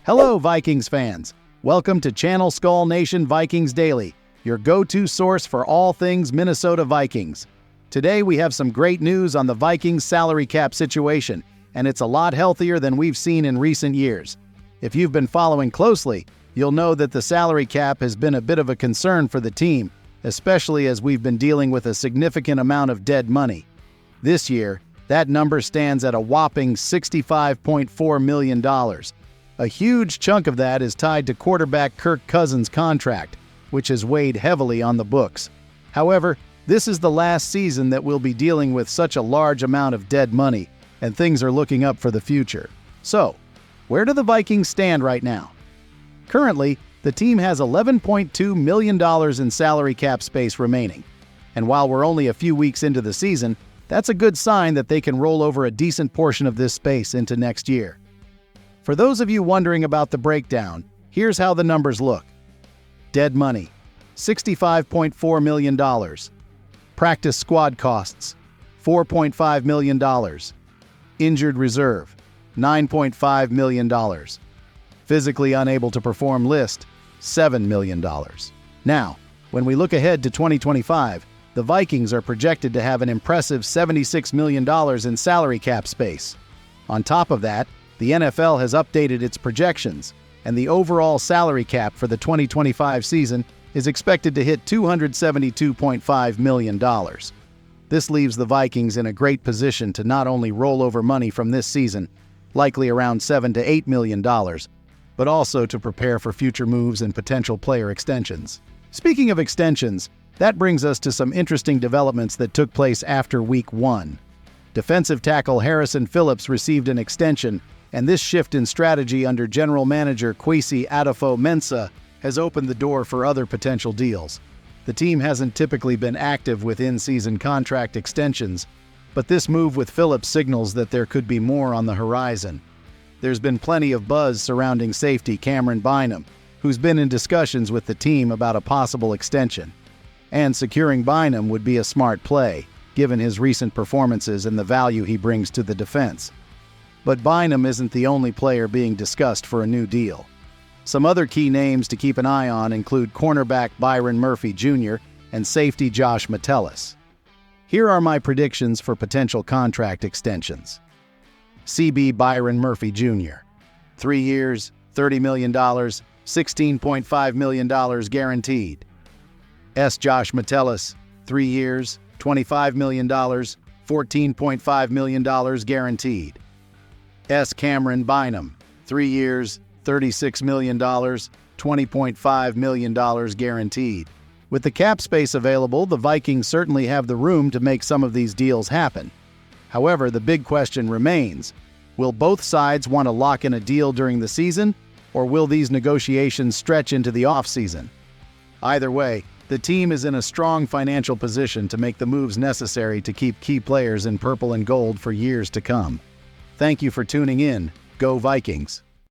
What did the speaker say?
Hello, Vikings fans. Welcome to Channel Skol Nation Vikings Daily, your go-to source for all things Minnesota Vikings. Today we have some great news on the Vikings salary cap situation, and it's a lot healthier than we've seen in recent years. If you've been following closely, you'll know that the salary cap has been a bit of a concern for the team, especially as we've been dealing with a significant amount of dead money. This year, that number stands at a whopping $65.4 million. A huge chunk of that is tied to quarterback Kirk Cousins' contract, which has weighed heavily on the books. However, this is the last season that we'll be dealing with such a large amount of dead money, and things are looking up for the future. So, where do the Vikings stand right now? Currently, the team has $11.2 million in salary cap space remaining. And while we're only a few weeks into the season, that's a good sign that they can roll over a decent portion of this space into next year. For those of you wondering about the breakdown, here's how the numbers look. Dead money, $65.4 million. Practice squad costs, $4.5 million. Injured reserve, $9.5 million. Physically unable to perform list, $7 million. Now, when we look ahead to 2025, the Vikings are projected to have an impressive $76 million in salary cap space. On top of that, the NFL has updated its projections, and the overall salary cap for the 2025 season is expected to hit $272.5 million. This leaves the Vikings in a great position to not only roll over money from this season, likely around $7 to $8 million, but also to prepare for future moves and potential player extensions. Speaking of extensions, that brings us to some interesting developments that took place after Week 1. Defensive tackle Harrison Phillips received an extension, and this shift in strategy under general manager Kwesi Adofo-Mensah has opened the door for other potential deals. The team hasn't typically been active with in-season contract extensions, but this move with Phillips signals that there could be more on the horizon. There's been plenty of buzz surrounding safety Cameron Bynum, who's been in discussions with the team about a possible extension. And securing Bynum would be a smart play, given his recent performances and the value he brings to the defense. But Bynum isn't the only player being discussed for a new deal. Some other key names to keep an eye on include cornerback Byron Murphy Jr. and safety Josh Metellus. Here are my predictions for potential contract extensions. CB Byron Murphy Jr. 3 years, $30 million, $16.5 million guaranteed. S. Josh Metellus, 3 years, $25 million, $14.5 million guaranteed. S. Cameron Bynum, 3 years, $36 million, $20.5 million guaranteed. With the cap space available, the Vikings certainly have the room to make some of these deals happen. However, the big question remains, will both sides want to lock in a deal during the season, or will these negotiations stretch into the offseason? Either way, the team is in a strong financial position to make the moves necessary to keep key players in purple and gold for years to come. Thank you for tuning in. Go Vikings!